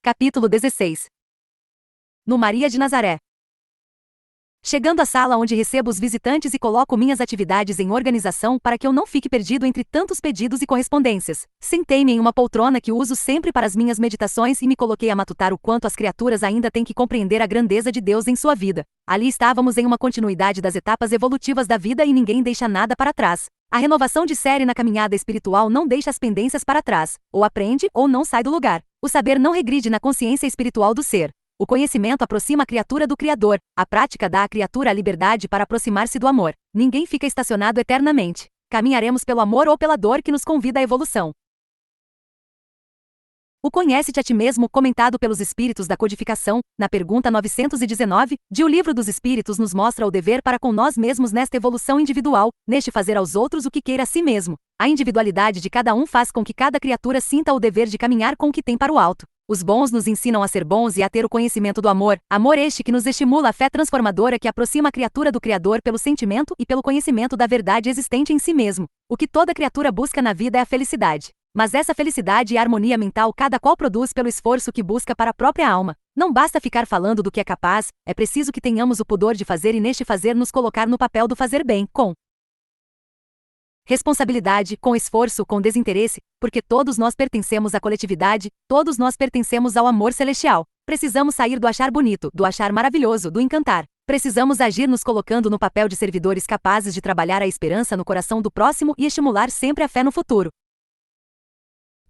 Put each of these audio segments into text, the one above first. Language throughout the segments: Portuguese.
Capítulo 16. No Maria de Nazaré. Chegando à sala onde recebo os visitantes e coloco minhas atividades em organização para que eu não fique perdido entre tantos pedidos e correspondências, sentei-me em uma poltrona que uso sempre para as minhas meditações e me coloquei a matutar o quanto as criaturas ainda têm que compreender a grandeza de Deus em sua vida. Ali estávamos em uma continuidade das etapas evolutivas da vida e ninguém deixa nada para trás. A renovação de série na caminhada espiritual não deixa as pendências para trás, ou aprende ou não sai do lugar. O saber não regride na consciência espiritual do ser. O conhecimento aproxima a criatura do Criador, a prática dá à criatura a liberdade para aproximar-se do amor. Ninguém fica estacionado eternamente. Caminharemos pelo amor ou pela dor que nos convida à evolução. O Conhece-te a ti mesmo, comentado pelos Espíritos da Codificação, na pergunta 919, de O Livro dos Espíritos nos mostra o dever para com nós mesmos nesta evolução individual, neste fazer aos outros o que queira a si mesmo. A individualidade de cada um faz com que cada criatura sinta o dever de caminhar com o que tem para o alto. Os bons nos ensinam a ser bons e a ter o conhecimento do amor, amor este que nos estimula a fé transformadora que aproxima a criatura do Criador pelo sentimento e pelo conhecimento da verdade existente em si mesmo. O que toda criatura busca na vida é a felicidade. Mas essa felicidade e harmonia mental cada qual produz pelo esforço que busca para a própria alma. Não basta ficar falando do que é capaz, é preciso que tenhamos o pudor de fazer e neste fazer nos colocar no papel do fazer bem, com responsabilidade, com esforço, com desinteresse, porque todos nós pertencemos à coletividade, todos nós pertencemos ao amor celestial. Precisamos sair do achar bonito, do achar maravilhoso, do encantar. Precisamos agir nos colocando no papel de servidores capazes de trabalhar a esperança no coração do próximo e estimular sempre a fé no futuro.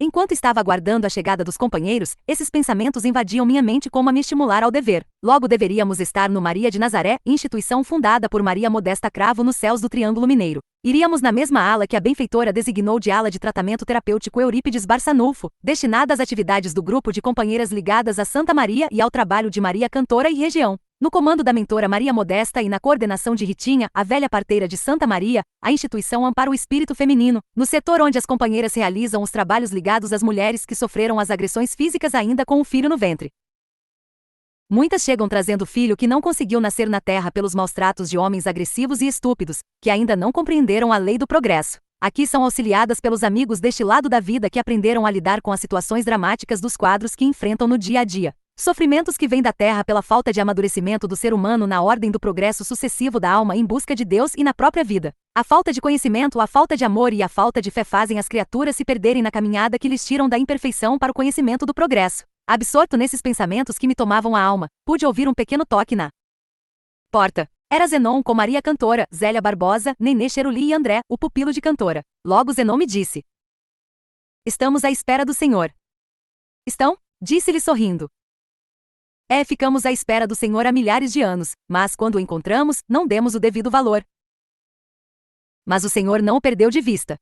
Enquanto estava aguardando a chegada dos companheiros, esses pensamentos invadiam minha mente como a me estimular ao dever. Logo deveríamos estar no Maria de Nazaré, instituição fundada por Maria Modesta Cravo nos céus do Triângulo Mineiro. Iríamos na mesma ala que a benfeitora designou de ala de tratamento terapêutico Eurípides Barçanufo, destinada às atividades do grupo de companheiras ligadas a Santa Maria e ao trabalho de Maria Cantora e região. No comando da mentora Maria Modesta e na coordenação de Ritinha, a velha parteira de Santa Maria, a instituição ampara o espírito feminino, no setor onde as companheiras realizam os trabalhos ligados às mulheres que sofreram as agressões físicas ainda com o filho no ventre. Muitas chegam trazendo filho que não conseguiu nascer na terra pelos maus tratos de homens agressivos e estúpidos, que ainda não compreenderam a lei do progresso. Aqui são auxiliadas pelos amigos deste lado da vida que aprenderam a lidar com as situações dramáticas dos quadros que enfrentam no dia a dia. Sofrimentos que vêm da terra pela falta de amadurecimento do ser humano na ordem do progresso sucessivo da alma em busca de Deus e na própria vida. A falta de conhecimento, a falta de amor e a falta de fé fazem as criaturas se perderem na caminhada que lhes tiram da imperfeição para o conhecimento do progresso. Absorto nesses pensamentos que me tomavam a alma, pude ouvir um pequeno toque na porta. Era Zenon com Maria Cantora, Zélia Barbosa, Nenê Cheruli e André, o pupilo de Cantora. Logo Zenon me disse: "Estamos à espera do Senhor." "Estão?" disse-lhe sorrindo. Ficamos à espera do Senhor há milhares de anos, mas quando o encontramos, não demos o devido valor. Mas o Senhor não o perdeu de vista.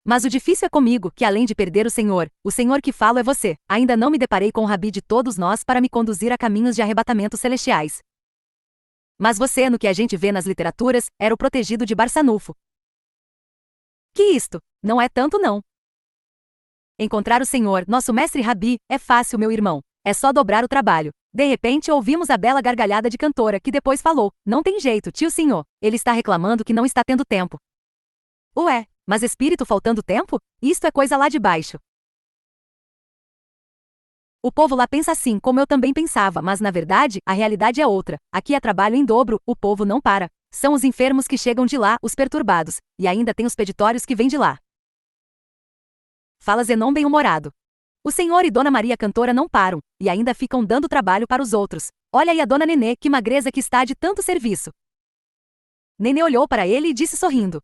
Mas o difícil é comigo, que além de perder o Senhor que falo é você. Ainda não me deparei com o Rabi de todos nós para me conduzir a caminhos de arrebatamento celestiais. Mas você, no que a gente vê nas literaturas, era o protegido de Barçanufo. Que isto? Não é tanto não. Encontrar o Senhor, nosso mestre Rabi, é fácil, meu irmão. É só dobrar o trabalho. De repente ouvimos a bela gargalhada de Cantora que depois falou: "Não tem jeito, tio senhor. Ele está reclamando que não está tendo tempo." Ué, mas espírito faltando tempo? Isto é coisa lá de baixo. O povo lá pensa assim como eu também pensava, mas na verdade, a realidade é outra. Aqui é trabalho em dobro, o povo não para. São os enfermos que chegam de lá, os perturbados. E ainda tem os peditórios que vêm de lá. Fala Zenon bem-humorado. O Senhor e Dona Maria Cantora não param, e ainda ficam dando trabalho para os outros. Olha aí a Dona Nenê, que magreza que está de tanto serviço. Nenê olhou para ele e disse sorrindo: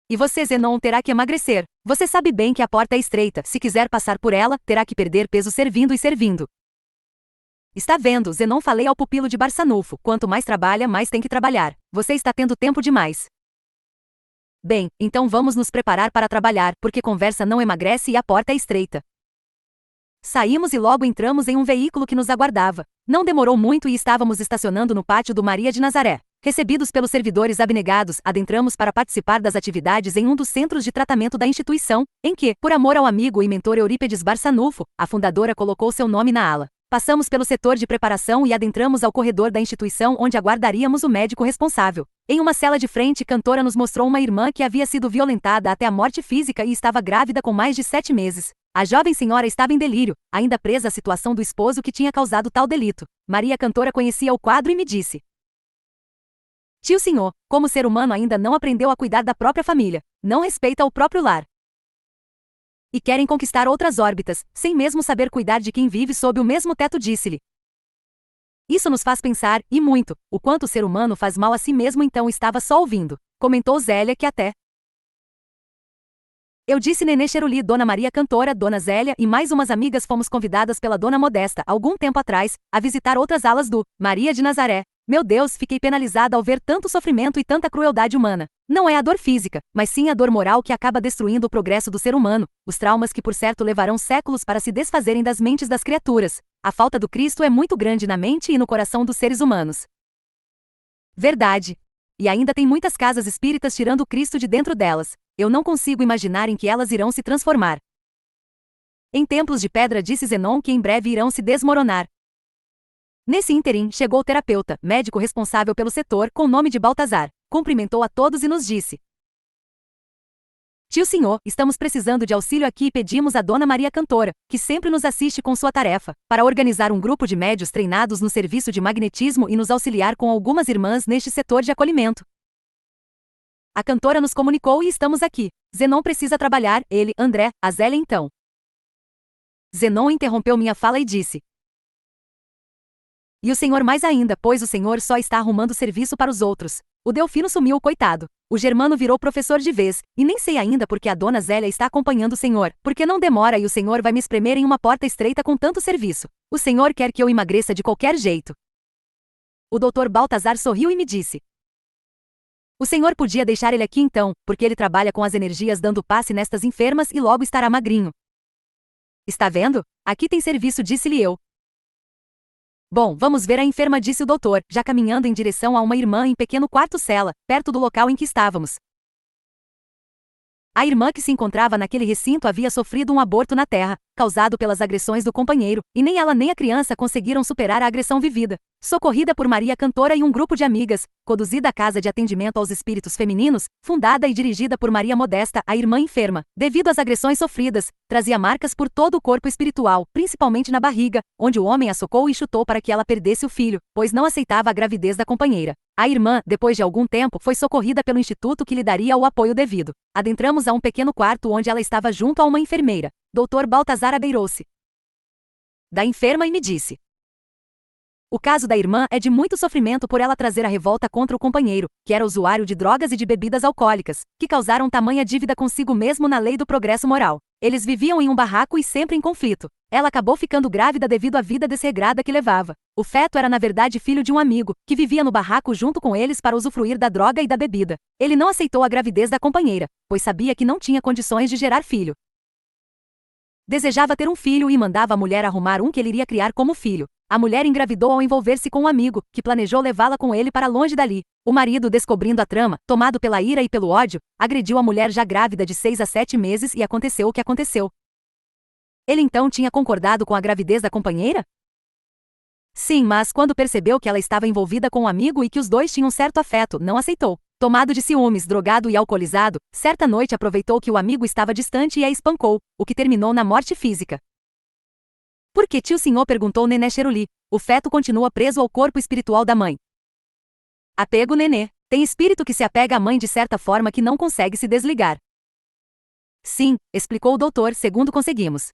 "E você, Zenon, terá que emagrecer. Você sabe bem que a porta é estreita, se quiser passar por ela, terá que perder peso servindo e servindo." Está vendo, Zenon, falei ao pupilo de Barçanufo, quanto mais trabalha, mais tem que trabalhar. Você está tendo tempo demais. Bem, então vamos nos preparar para trabalhar, porque conversa não emagrece e a porta é estreita. Saímos e logo entramos em um veículo que nos aguardava. Não demorou muito e estávamos estacionando no pátio do Maria de Nazaré. Recebidos pelos servidores abnegados, adentramos para participar das atividades em um dos centros de tratamento da instituição, em que, por amor ao amigo e mentor Eurípides Barçanufo, a fundadora colocou seu nome na ala. Passamos pelo setor de preparação e adentramos ao corredor da instituição onde aguardaríamos o médico responsável. Em uma cela de frente, Cantora nos mostrou uma irmã que havia sido violentada até a morte física e estava grávida com mais de 7 meses. A jovem senhora estava em delírio, ainda presa à situação do esposo que tinha causado tal delito. Maria Cantora conhecia o quadro e me disse: Tio senhor, como ser humano ainda não aprendeu a cuidar da própria família, não respeita o próprio lar. E querem conquistar outras órbitas, sem mesmo saber cuidar de quem vive sob o mesmo teto, disse-lhe. Isso nos faz pensar, e muito, o quanto o ser humano faz mal a si mesmo. Então estava só ouvindo, comentou Zélia, que até eu disse Nenê Cheruli, Dona Maria Cantora, Dona Zélia e mais umas amigas fomos convidadas pela Dona Modesta, algum tempo atrás, a visitar outras alas do Maria de Nazaré. Meu Deus, fiquei penalizada ao ver tanto sofrimento e tanta crueldade humana. Não é a dor física, mas sim a dor moral que acaba destruindo o progresso do ser humano, os traumas que por certo levarão séculos para se desfazerem das mentes das criaturas. A falta do Cristo é muito grande na mente e no coração dos seres humanos. Verdade. E ainda tem muitas casas espíritas tirando o Cristo de dentro delas. Eu não consigo imaginar em que elas irão se transformar. Em templos de pedra, disse Zenon, que em breve irão se desmoronar. Nesse ínterim, chegou o terapeuta, médico responsável pelo setor, com o nome de Baltazar. Cumprimentou a todos e nos disse: Tio senhor, estamos precisando de auxílio aqui e pedimos a Dona Maria Cantora, que sempre nos assiste com sua tarefa, para organizar um grupo de médios treinados no serviço de magnetismo e nos auxiliar com algumas irmãs neste setor de acolhimento. A Cantora nos comunicou e estamos aqui. Zenon precisa trabalhar, ele, André, a Zélia então. Zenon interrompeu minha fala e disse: E o senhor mais ainda, pois o senhor só está arrumando serviço para os outros. O Delfino sumiu, coitado. O Germano virou professor de vez, e nem sei ainda porque a Dona Zélia está acompanhando o senhor, porque não demora e o senhor vai me espremer em uma porta estreita com tanto serviço. O senhor quer que eu emagreça de qualquer jeito. O Dr. Baltazar sorriu e me disse: O senhor podia deixar ele aqui então, porque ele trabalha com as energias dando passe nestas enfermas e logo estará magrinho. Está vendo? Aqui tem serviço, disse-lhe eu. Bom, vamos ver a enferma, disse o doutor, já caminhando em direção a uma irmã em pequeno quarto-cela, perto do local em que estávamos. A irmã que se encontrava naquele recinto havia sofrido um aborto na terra, causado pelas agressões do companheiro, e nem ela nem a criança conseguiram superar a agressão vivida. Socorrida por Maria Cantora e um grupo de amigas, conduzida à Casa de Atendimento aos Espíritos Femininos, fundada e dirigida por Maria Modesta, a irmã enferma, devido às agressões sofridas, trazia marcas por todo o corpo espiritual, principalmente na barriga, onde o homem a socou e chutou para que ela perdesse o filho, pois não aceitava a gravidez da companheira. A irmã, depois de algum tempo, foi socorrida pelo instituto que lhe daria o apoio devido. Adentramos a um pequeno quarto onde ela estava junto a uma enfermeira. Dr. Baltazar abeirou-se da enferma e me disse: O caso da irmã é de muito sofrimento por ela trazer a revolta contra o companheiro, que era usuário de drogas e de bebidas alcoólicas, que causaram tamanha dívida consigo mesmo na lei do progresso moral. Eles viviam em um barraco e sempre em conflito. Ela acabou ficando grávida devido à vida desregrada que levava. O feto era na verdade filho de um amigo, que vivia no barraco junto com eles para usufruir da droga e da bebida. Ele não aceitou a gravidez da companheira, pois sabia que não tinha condições de gerar filho. Desejava ter um filho e mandava a mulher arrumar um que ele iria criar como filho. A mulher engravidou ao envolver-se com um amigo, que planejou levá-la com ele para longe dali. O marido, descobrindo a trama, tomado pela ira e pelo ódio, agrediu a mulher já grávida de 6 a 7 meses e aconteceu o que aconteceu. Ele então tinha concordado com a gravidez da companheira? Sim, mas quando percebeu que ela estava envolvida com um amigo e que os dois tinham certo afeto, não aceitou. Tomado de ciúmes, drogado e alcoolizado, certa noite aproveitou que o amigo estava distante e a espancou, o que terminou na morte física. Por que, tio senhor? Perguntou Nenê Cheruli. O feto continua preso ao corpo espiritual da mãe. Apego, Nenê. Tem espírito que se apega à mãe de certa forma que não consegue se desligar. Sim, explicou o doutor, segundo conseguimos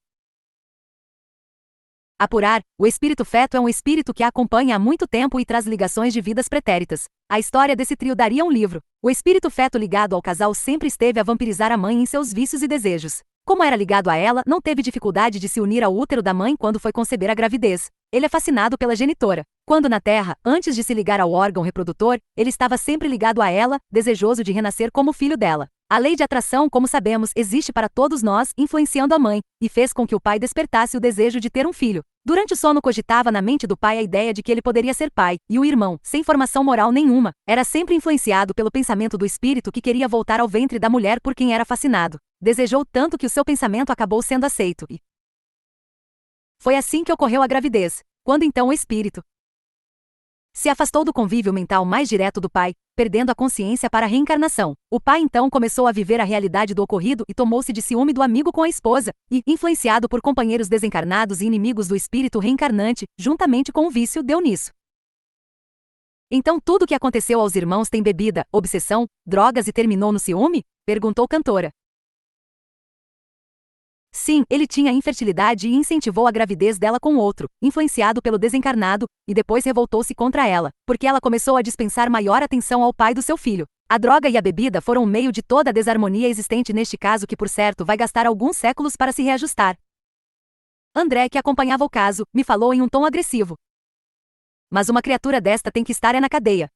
apurar, o espírito feto é um espírito que a acompanha há muito tempo e traz ligações de vidas pretéritas. A história desse trio daria um livro. O espírito feto ligado ao casal sempre esteve a vampirizar a mãe em seus vícios e desejos. Como era ligado a ela, não teve dificuldade de se unir ao útero da mãe quando foi conceber a gravidez. Ele é fascinado pela genitora. Quando na Terra, antes de se ligar ao órgão reprodutor, ele estava sempre ligado a ela, desejoso de renascer como filho dela. A lei de atração, como sabemos, existe para todos nós, influenciando a mãe, e fez com que o pai despertasse o desejo de ter um filho. Durante o sono cogitava na mente do pai a ideia de que ele poderia ser pai, e o irmão, sem formação moral nenhuma, era sempre influenciado pelo pensamento do espírito que queria voltar ao ventre da mulher por quem era fascinado. Desejou tanto que o seu pensamento acabou sendo aceito e foi assim que ocorreu a gravidez. quando então o espírito se afastou do convívio mental mais direto do pai, perdendo a consciência para a reencarnação. O pai então começou a viver a realidade do ocorrido e tomou-se de ciúme do amigo com a esposa, e, influenciado por companheiros desencarnados e inimigos do espírito reencarnante, juntamente com o vício, deu nisso. Então tudo o que aconteceu aos irmãos tem bebida, obsessão, drogas e terminou no ciúme? Perguntou cantora. Sim, ele tinha infertilidade e incentivou a gravidez dela com outro, influenciado pelo desencarnado, e depois revoltou-se contra ela, porque ela começou a dispensar maior atenção ao pai do seu filho. A droga e a bebida foram o meio de toda a desarmonia existente neste caso que por certo vai gastar alguns séculos para se reajustar. André, que acompanhava o caso, me falou em um tom agressivo. Mas uma criatura desta tem que estar na cadeia.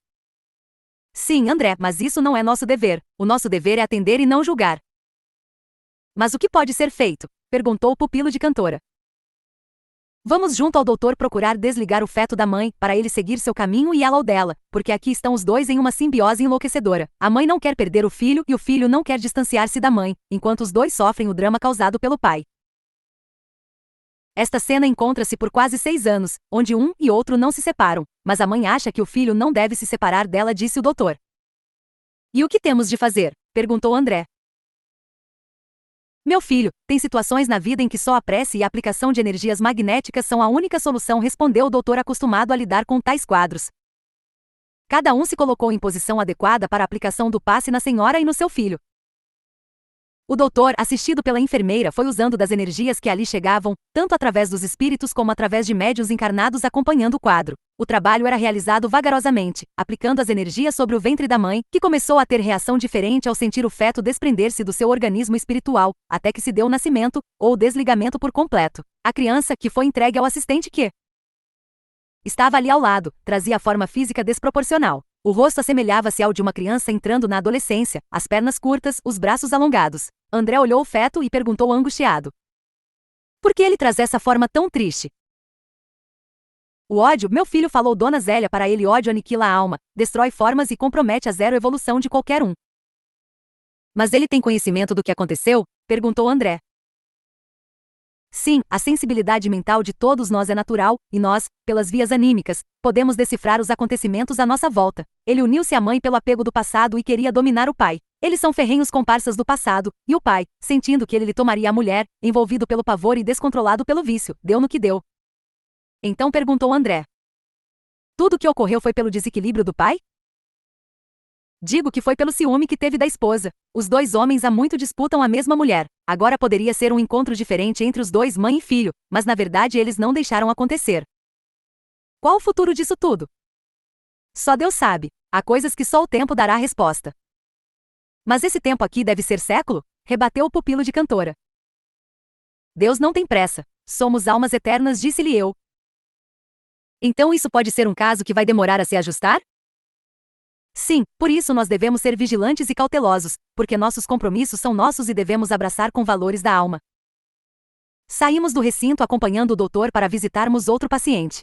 Sim, André, mas isso não é nosso dever. O nosso dever é atender e não julgar. Mas o que pode ser feito? Perguntou o pupilo de cantora. Vamos junto ao doutor procurar desligar o feto da mãe, para ele seguir seu caminho e ela o dela, porque aqui estão os dois em uma simbiose enlouquecedora. A mãe não quer perder o filho e o filho não quer distanciar-se da mãe, enquanto os dois sofrem o drama causado pelo pai. Esta cena encontra-se por quase 6 anos, onde um e outro não se separam, mas a mãe acha que o filho não deve se separar dela, disse o doutor. E o que temos de fazer? Perguntou André. Meu filho, tem situações na vida em que só a prece e a aplicação de energias magnéticas são a única solução, respondeu o doutor acostumado a lidar com tais quadros. Cada um se colocou em posição adequada para a aplicação do passe na senhora e no seu filho. O doutor, assistido pela enfermeira, foi usando das energias que ali chegavam, tanto através dos espíritos como através de médiuns encarnados acompanhando o quadro. O trabalho era realizado vagarosamente, aplicando as energias sobre o ventre da mãe, que começou a ter reação diferente ao sentir o feto desprender-se do seu organismo espiritual, até que se deu o nascimento, ou o desligamento por completo. A criança, que foi entregue ao assistente que estava ali ao lado, trazia a forma física desproporcional. O rosto assemelhava-se ao de uma criança entrando na adolescência, as pernas curtas, os braços alongados. André olhou o feto e perguntou angustiado. Por que ele traz essa forma tão triste? O ódio, meu filho, falou Dona Zélia, para ele ódio aniquila a alma, destrói formas e compromete a zero evolução de qualquer um. Mas ele tem conhecimento do que aconteceu? Perguntou André. Sim, a sensibilidade mental de todos nós é natural, e nós, pelas vias anímicas, podemos decifrar os acontecimentos à nossa volta. Ele uniu-se à mãe pelo apego do passado e queria dominar o pai. Eles são ferrenhos comparsas do passado, e o pai, sentindo que ele lhe tomaria a mulher, envolvido pelo pavor e descontrolado pelo vício, deu no que deu. Então perguntou André. Tudo o que ocorreu foi pelo desequilíbrio do pai? Digo que foi pelo ciúme que teve da esposa. Os dois homens há muito disputam a mesma mulher. Agora poderia ser um encontro diferente entre os dois, mãe e filho, mas na verdade eles não deixaram acontecer. Qual o futuro disso tudo? Só Deus sabe. Há coisas que só o tempo dará a resposta. Mas esse tempo aqui deve ser século? Rebateu o pupilo de cantora. Deus não tem pressa. Somos almas eternas, disse-lhe eu. Então isso pode ser um caso que vai demorar a se ajustar? Sim, por isso nós devemos ser vigilantes e cautelosos, porque nossos compromissos são nossos e devemos abraçar com valores da alma. Saímos do recinto acompanhando o doutor para visitarmos outro paciente.